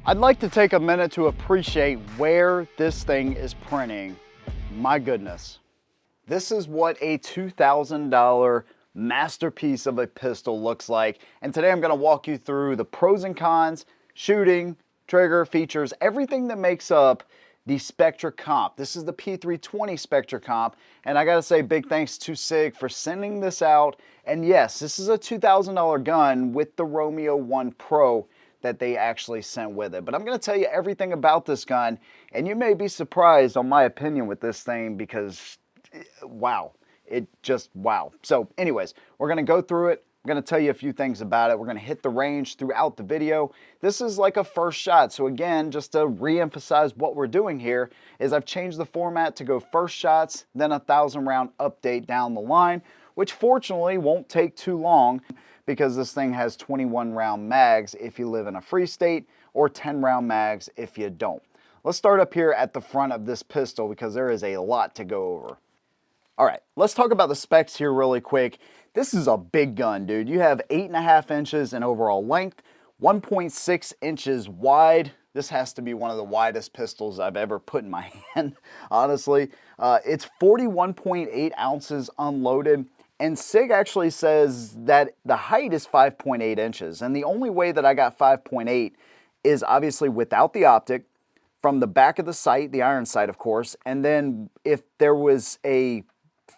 I'd like to take a minute to appreciate where this thing is printing. My goodness. This is what a $2,000 masterpiece of a pistol looks like. And today I'm going to walk you through the pros and cons, shooting, trigger, features, everything that makes up the Spectra Comp. This is the P320 Spectra Comp. And I got to say big thanks to SIG for sending this out. And yes, this is a $2,000 gun with the Romeo 1 Pro that they actually sent with it. But I'm going to tell you everything about this gun, and you may be surprised on my opinion with this thing because, wow, wow. So anyways, we're going to go through it. I'm going to tell you a few things about it. We're going to hit the range throughout the video. This is like a first shot. So again, just to re-emphasize what we're doing here is I've changed the format to go first shots, then a 1,000-round update down the line, which fortunately won't take too long, because this thing has 21-round mags if you live in a free state, or 10-round mags if you don't. Let's start up here at the front of this pistol because there is a lot to go over. All right, let's talk about the specs here really quick. This is a big gun, dude. You have 8.5 inches in overall length, 1.6 inches wide. This has to be one of the widest pistols I've ever put in my hand, honestly. It's 41.8 ounces unloaded. And SIG actually says that the height is 5.8 inches. And the only way that I got 5.8 is obviously without the optic, from the back of the sight, the iron sight, of course. And then if there was a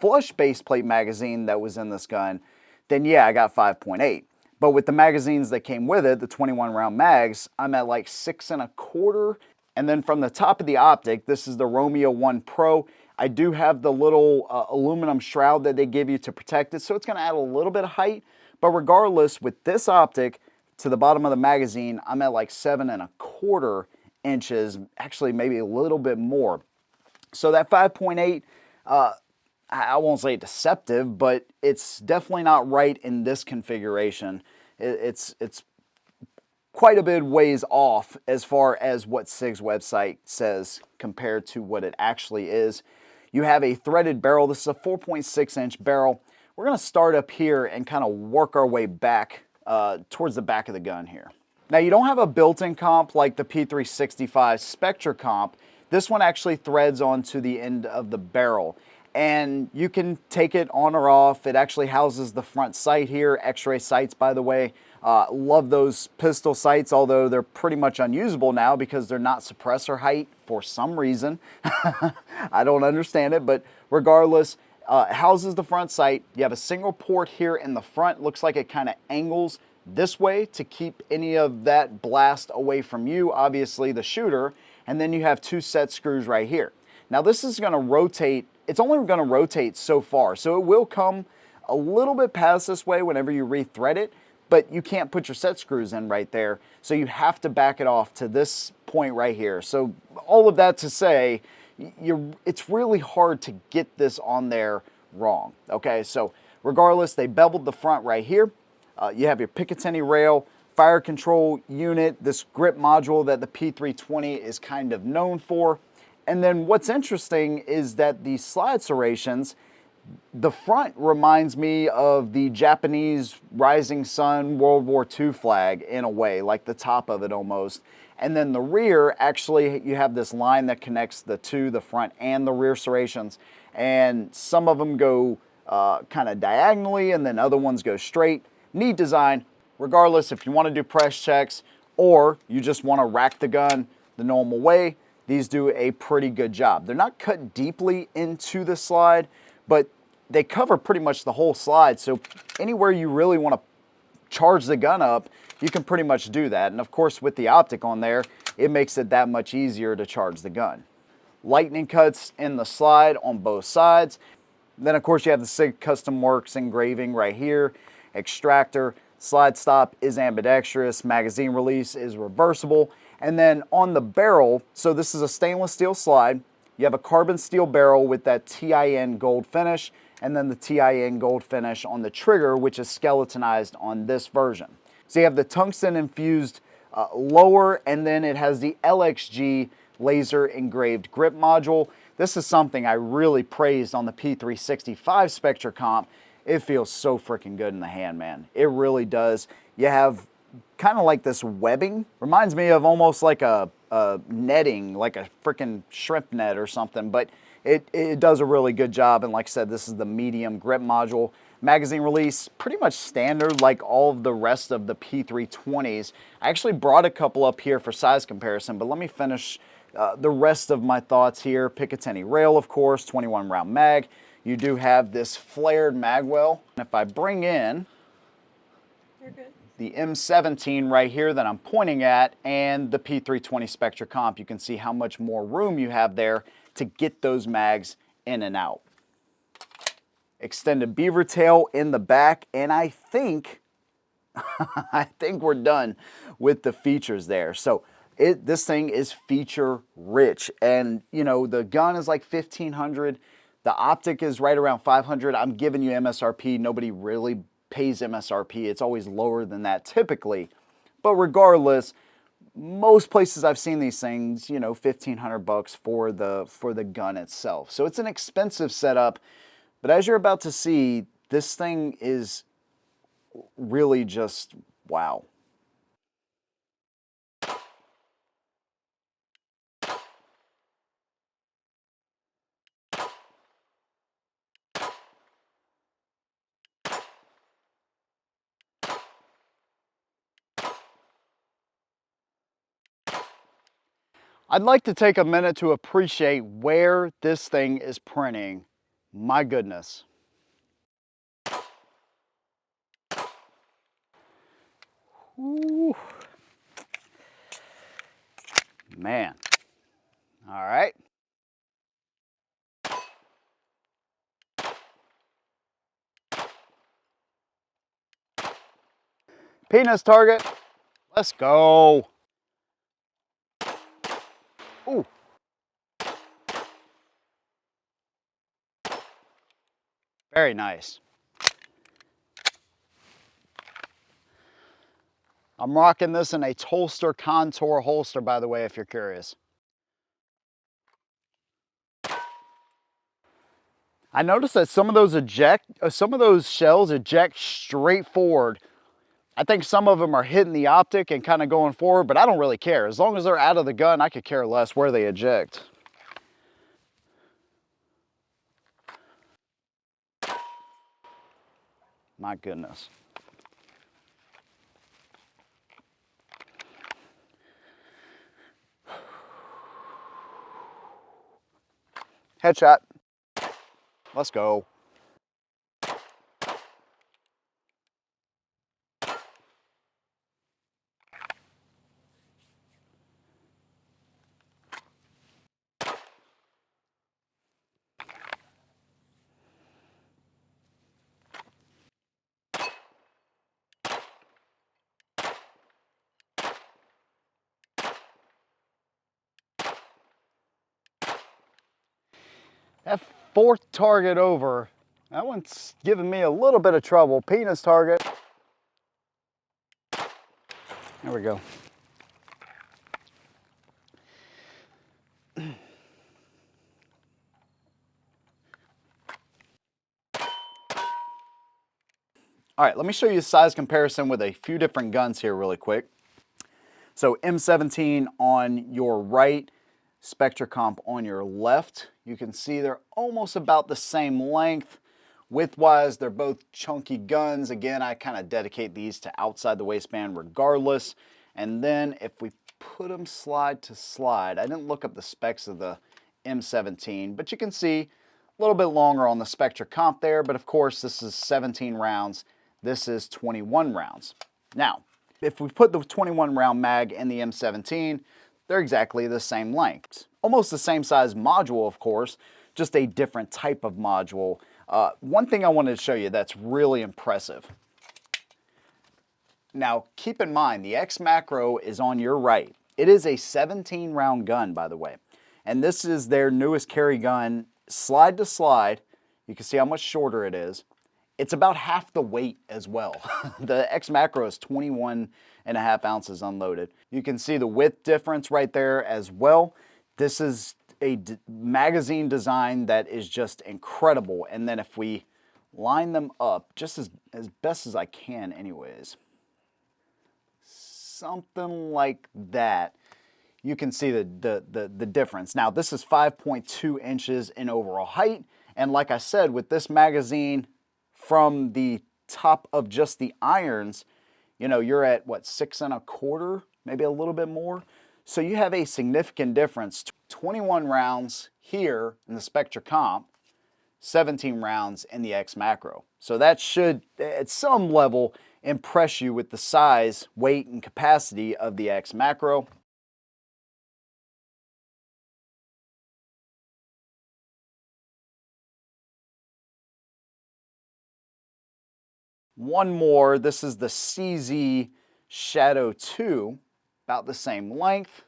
flush base plate magazine that was in this gun, then yeah, I got 5.8. But with the magazines that came with it, the 21-round mags, I'm at like 6.25. And then from the top of the optic, this is the Romeo 1 Pro. I do have the little aluminum shroud that they give you to protect it, so it's going to add a little bit of height. But regardless, with this optic to the bottom of the magazine, I'm at like 7.25 inches, actually maybe a little bit more. So that 5.8, I won't say deceptive, but it's definitely not right in this configuration. It's quite a bit ways off as far as what SIG's website says compared to what it actually is. You have a threaded barrel. This is a 4.6 inch barrel. We're going to start up here and kind of work our way back towards the back of the gun here. Now, you don't have a built-in comp like the P365 Spectra Comp. This one actually threads onto the end of the barrel, and you can take it on or off. It actually houses the front sight here, X-ray sights, by the way. Love those pistol sights, although they're pretty much unusable now because they're not suppressor height for some reason. I don't understand it, but regardless, it houses the front sight. You have a single port here in the front. Looks like it kind of angles this way to keep any of that blast away from you, obviously the shooter. And then you have two set screws right here. Now this is going to rotate. It's only going to rotate so far, so it will come a little bit past this way whenever you rethread it, but you can't put your set screws in right there, so you have to back it off to this point right here. So all of that to say, it's really hard to get this on there wrong. Okay, so regardless, they beveled the front right here. You have your Picatinny rail, fire control unit, this grip module that the P320 is kind of known for. And then what's interesting is that the slide serrations, the front reminds me of the Japanese Rising Sun World War II flag in a way, like the top of it almost. And then the rear, actually, you have this line that connects the two, the front and the rear serrations. And some of them go kind of diagonally, and then other ones go straight. Neat design. Regardless, if you want to do press checks or you just want to rack the gun the normal way, these do a pretty good job. They're not cut deeply into the slide, but they cover pretty much the whole slide. So anywhere you really want to charge the gun up, you can pretty much do that. And of course, with the optic on there, it makes it that much easier to charge the gun. Lightning cuts in the slide on both sides. Then of course you have the SIG Custom Works engraving right here. Extractor, slide stop is ambidextrous, magazine release is reversible. And then on the barrel, so this is a stainless steel slide. You have a carbon steel barrel with that TIN gold finish, and then the TIN gold finish on the trigger, which is skeletonized on this version. So you have the tungsten infused lower, and then it has the LXG laser engraved grip module. This is something I really praised on the P365 Spectra Comp. It feels so freaking good in the hand, man. It really does. You have kind of like this webbing. Reminds me of almost like a netting, like a freaking shrimp net or something, but it does a really good job. And like I said, this is the medium grip module. Magazine release, pretty much standard like all of the rest of the P320s. I actually brought a couple up here for size comparison, but let me finish the rest of my thoughts here. Picatinny rail, of course, 21 round mag. You do have this flared mag well. If I bring in the M17 right here that I'm pointing at and the P320 Spectra Comp, you can see how much more room you have there to get those mags in and out. Extended beaver tail in the back, and I think I think we're done with the features there. So this thing is feature rich, and you know, the gun is like $1,500. The optic is right around $500. I'm giving you MSRP. Nobody really pays MSRP. It's always lower than that typically. But regardless, most places I've seen these things, you know, $1,500 for the gun itself. So it's an expensive setup, but as you're about to see, this thing is really just wow. I'd like to take a minute to appreciate where this thing is printing. My goodness. Ooh. Man. All right. Penis target. Let's go. Ooh. Very nice. I'm rocking this in a Tolster Contour holster, by the way, if you're curious. I noticed that some of those shells eject straight forward. I think some of them are hitting the optic and kind of going forward, but I don't really care. As long as they're out of the gun, I could care less where they eject. My goodness. Headshot. Let's go. That fourth target over, that one's giving me a little bit of trouble. Penis target. There we go. All right, let me show you a size comparison with a few different guns here really quick. So M17 on your right, Spectra Comp on your left. You can see they're almost about the same length. Width-wise, they're both chunky guns. Again, I kind of dedicate these to outside the waistband regardless. And then if we put them slide to slide, I didn't look up the specs of the M17, but you can see a little bit longer on the Spectra Comp there, but of course this is 17 rounds, this is 21 rounds. Now, if we put the 21 round mag in the M17, they're exactly the same length. Almost the same size module, of course, just a different type of module. One thing I wanted to show you that's really impressive. Now, keep in mind, the X Macro is on your right. It is a 17 round gun, by the way. And this is their newest carry gun, slide to slide. You can see how much shorter it is. It's about half the weight as well. The X Macro is 21.5 ounces unloaded. You can see the width difference right there as well. This is a magazine design that is just incredible. And then if we line them up, just as best as I can anyways. something like that, you can see the difference. Now, this is 5.2 inches in overall height, and like I said, with this magazine, from the top of just the irons, you know, you're at what, 6 1/4, maybe a little bit more. So you have a significant difference. 21 rounds here in the Spectra Comp, 17 rounds in the X Macro. So that should, at some level, impress you with the size, weight, and capacity of the X Macro. One more, this is the CZ Shadow 2, about the same length.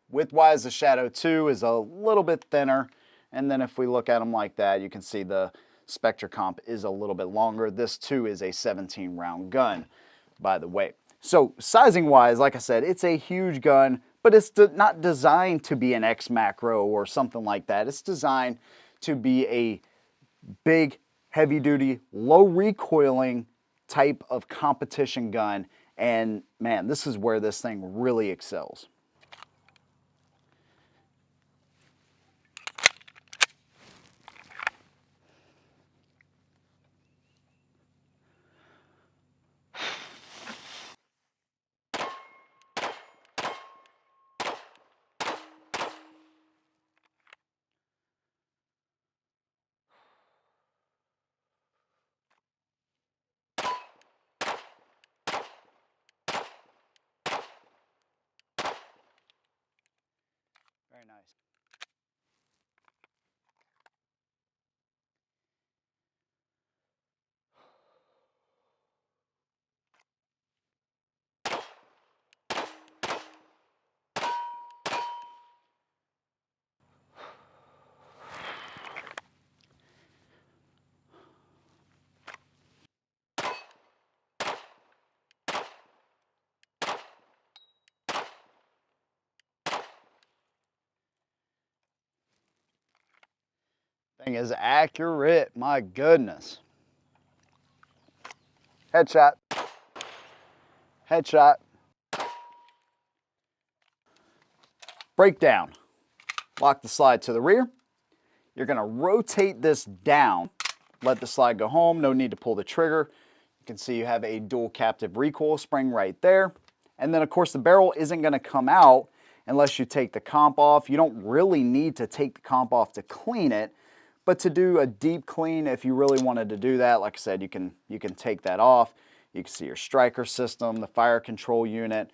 Width-wise, the Shadow 2 is a little bit thinner, and then if we look at them like that, you can see the Spectra Comp is a little bit longer. This too is a 17-round gun, by the way. So sizing-wise, like I said, it's a huge gun, but it's not designed to be an X Macro or something like that. It's designed to be a big, heavy-duty, low recoiling type of competition gun, and man, this is where this thing really excels. Very nice. Thing is accurate, my goodness. Headshot. Headshot. Breakdown. Lock the slide to the rear. You're going to rotate this down. Let the slide go home. No need to pull the trigger. You can see you have a dual captive recoil spring right there. And then, of course, the barrel isn't going to come out unless you take the comp off. You don't really need to take the comp off to clean it. But to do a deep clean, if you really wanted to do that, like I said, you can take that off. You can see your striker system, the fire control unit.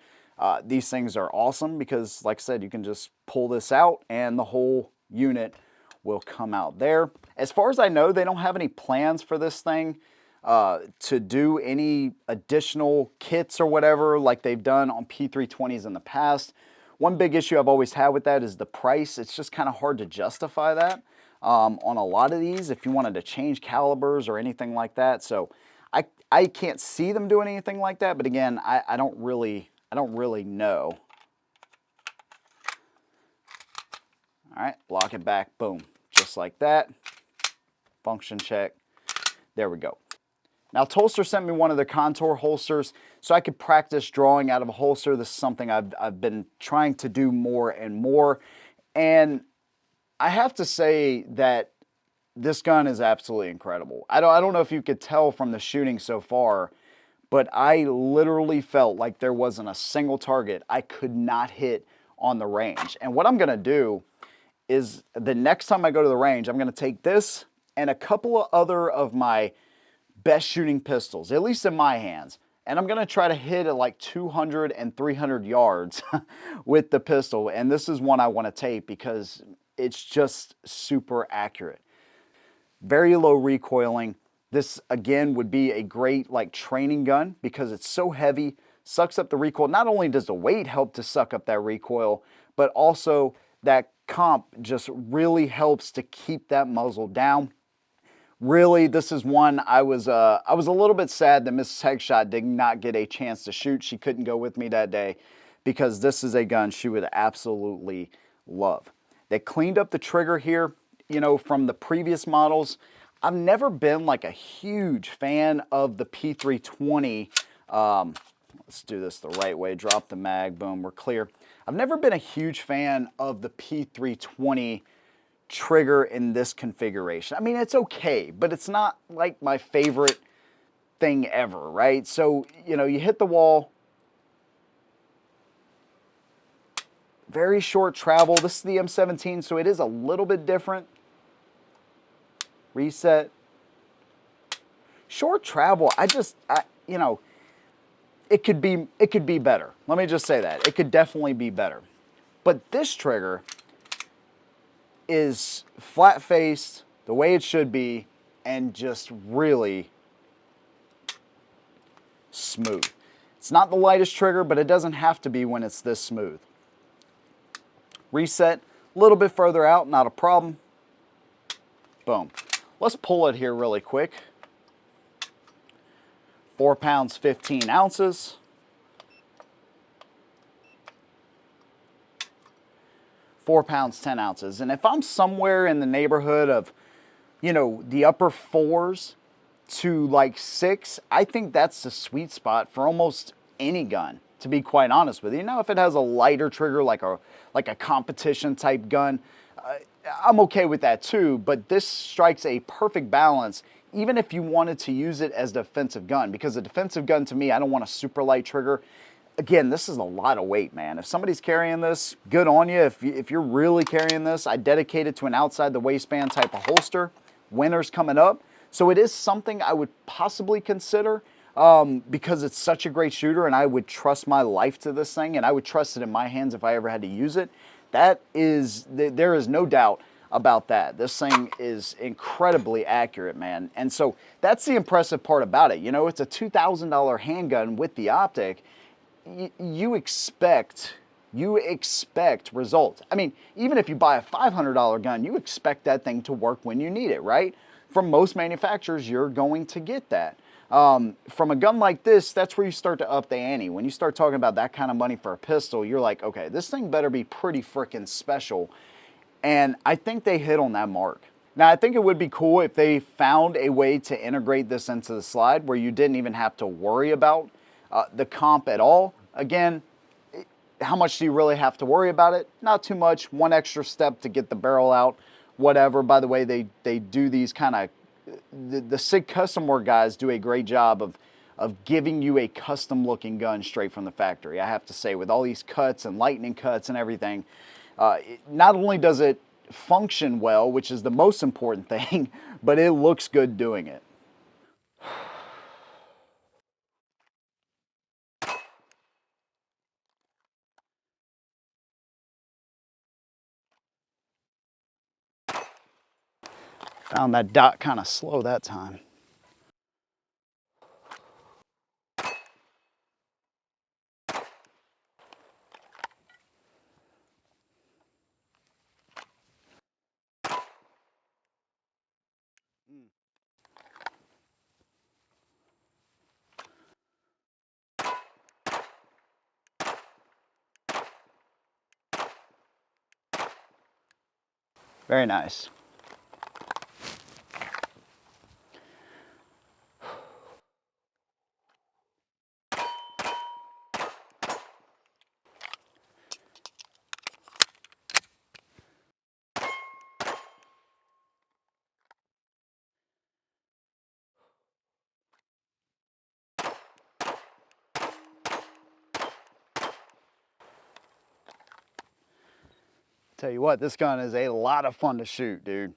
These things are awesome because, like I said, you can just pull this out and the whole unit will come out there. As far as I know, they don't have any plans for this thing to do any additional kits or whatever like they've done on P320s in the past. One big issue I've always had with that is the price. It's just kind of hard to justify that on a lot of these if you wanted to change calibers or anything like that. So I can't see them doing anything like that, but again, I don't really know. All right, lock it back, boom, just like that. Function check, there we go. Now, Tolster sent me one of their contour holsters so I could practice drawing out of a holster. This is something I've been trying to do more and more, and I have to say that this gun is absolutely incredible. I don't know if you could tell from the shooting so far, but I literally felt like there wasn't a single target I could not hit on the range. And what I'm gonna do is the next time I go to the range, I'm gonna take this and a couple of other of my best shooting pistols, at least in my hands, and I'm gonna try to hit at like 200 and 300 yards with the pistol. And this is one I wanna tape because it's just super accurate. Very low recoiling. This, again, would be a great like training gun because it's so heavy, sucks up the recoil. Not only does the weight help to suck up that recoil, but also that comp just really helps to keep that muzzle down. Really, this is one I was a little bit sad that Mrs. Headshot did not get a chance to shoot. She couldn't go with me that day because this is a gun she would absolutely love. They cleaned up the trigger here, you know, from the previous models. I've never been like a huge fan of the P320. Let Let's do this the right way. Drop the mag, boom, we're clear. I've never been a huge fan of the P320 trigger in this configuration. I mean, it's okay, but it's not like my favorite thing ever, right? So, you know, you hit the wall, very short travel. This is the M17, so it is a little bit different. Reset. Short travel, you know, it could be better. Let me just say that. It could definitely be better. But this trigger is flat-faced, the way it should be, and just really smooth. It's not the lightest trigger, but it doesn't have to be when it's this smooth. Reset, a little bit further out, not a problem. Boom. Let's pull it here really quick. 4 pounds, 15 ounces. 4 pounds, 10 ounces. And if I'm somewhere in the neighborhood of, you know, the upper 4s to like 6, I think that's the sweet spot for almost any gun, to be quite honest with you. Now, if it has a lighter trigger, like a competition type gun, I'm okay with that too, but this strikes a perfect balance even if you wanted to use it as a defensive gun, because a defensive gun to me, I don't want a super light trigger. Again, this is a lot of weight, man. If somebody's carrying this, good on you. If you're really carrying this, I dedicate it to an outside the waistband type of holster. Winter's coming up, so it is something I would possibly consider because it's such a great shooter, and I would trust my life to this thing, and I would trust it in my hands if I ever had to use it. There is no doubt about that. This thing is incredibly accurate, man. And so that's the impressive part about it. You know, it's a $2,000 handgun with the optic. You expect results. I mean, even if you buy a $500 gun, you expect that thing to work when you need it, right? From most manufacturers, you're going to get that. From a gun like this, that's where you start to up the ante. When you start talking about that kind of money for a pistol, you're like, okay, this thing better be pretty freaking special. And I think they hit on that mark. Now, I think it would be cool if they found a way to integrate this into the slide where you didn't even have to worry about the comp at all. Again, how much do you really have to worry about it? Not too much. One extra step to get the barrel out, whatever. By the way, they do these kind of, the SIG custom work guys do a great job of giving you a custom looking gun straight from the factory. I have to say, with all these cuts and lightning cuts and everything, not only does it function well, which is the most important thing, but it looks good doing it. Found that dot kind of slow that time. Very nice. Tell you what, this gun is a lot of fun to shoot, dude.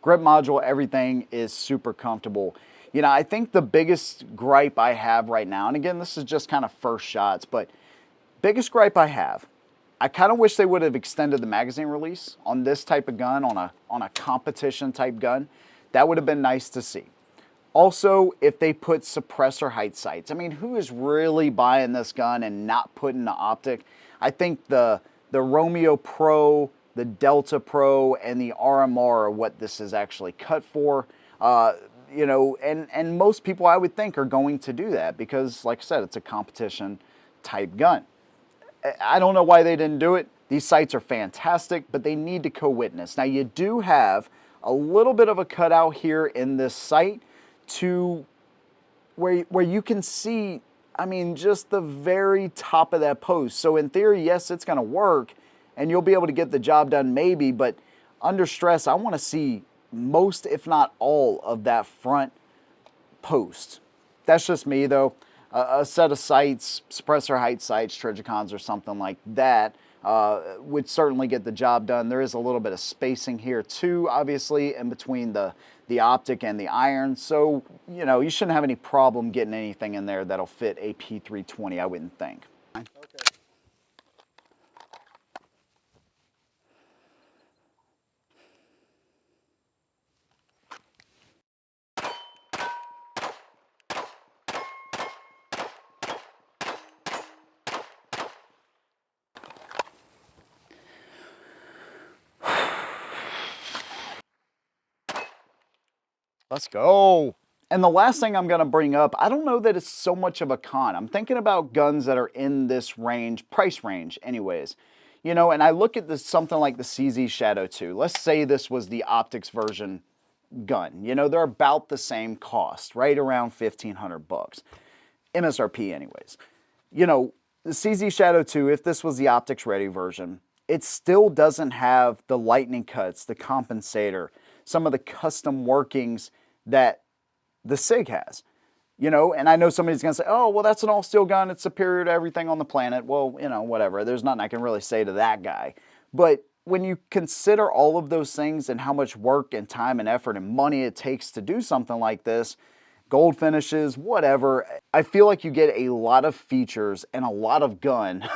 Grip module, everything is super comfortable. You know, I think the biggest gripe I have right now, and again, this is just kind of first shots, but biggest gripe I have, I kind of wish they would have extended the magazine release on this type of gun, on a competition type gun. That would have been nice to see. Also, if they put suppressor height sights. I mean, who is really buying this gun and not putting the optic? I think the Romeo Pro, the Delta Pro, and the RMR are what this is actually cut for. You know, and most people I would think are going to do that because, like I said, it's a competition type gun. I don't know why they didn't do it. These sights are fantastic, but they need to co-witness. Now you do have a little bit of a cutout here in this sight to where you can see, I mean, just the very top of that post. So in theory, yes, it's gonna work and you'll be able to get the job done maybe, but under stress, I wanna see most, if not all, of that front post. That's just me though. A set of sights, suppressor height sights, Trigicons or something like that, would certainly get the job done. There is a little bit of spacing here too, obviously, in between the optic and the iron. So, you know, you shouldn't have any problem getting anything in there that'll fit a P320, I wouldn't think. Okay. Let's go. And the last thing I'm gonna bring up, I don't know that it's so much of a con. I'm thinking about guns that are in this range, price range anyways. You know, and I look at this, something like the CZ Shadow 2. Let's say this was the optics version gun. You know, they're about the same cost, right around 1,500 bucks. MSRP anyways. You know, the CZ Shadow 2, if this was the optics ready version, it still doesn't have the lightning cuts, the compensator, some of the custom workings that the SIG has. You know, and I know somebody's gonna say, oh, well, that's an all steel gun, it's superior to everything on the planet. Well, you know, whatever, there's nothing I can really say to that guy. But when you consider all of those things and how much work and time and effort and money it takes to do something like this, gold finishes, whatever, I feel like you get a lot of features and a lot of gun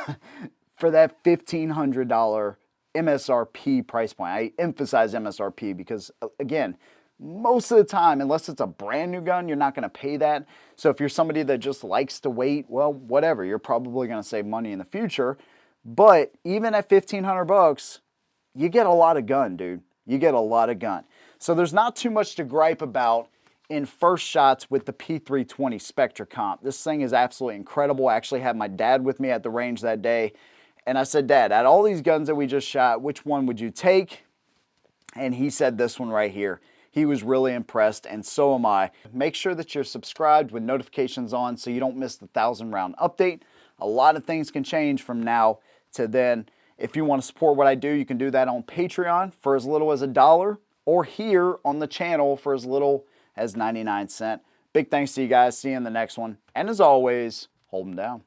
for that $1,500 MSRP price point. I emphasize MSRP because, again, most of the time, unless it's a brand new gun, you're not gonna pay that. So if you're somebody that just likes to wait, well, whatever, you're probably gonna save money in the future. But even at 1,500 bucks, you get a lot of gun, dude. You get a lot of gun. So there's not too much to gripe about in first shots with the P320 Spectra Comp. This thing is absolutely incredible. I actually had my dad with me at the range that day, and I said, Dad, out of all these guns that we just shot, which one would you take? And he said this one right here. He was really impressed, and so am I. Make sure that you're subscribed with notifications on so you don't miss the 1,000 round update. A lot of things can change from now to then. If you want to support what I do, you can do that on Patreon for as little as $1 or here on the channel for as little as 99 cents. Big thanks to you guys. See you in the next one. And as always, hold them down.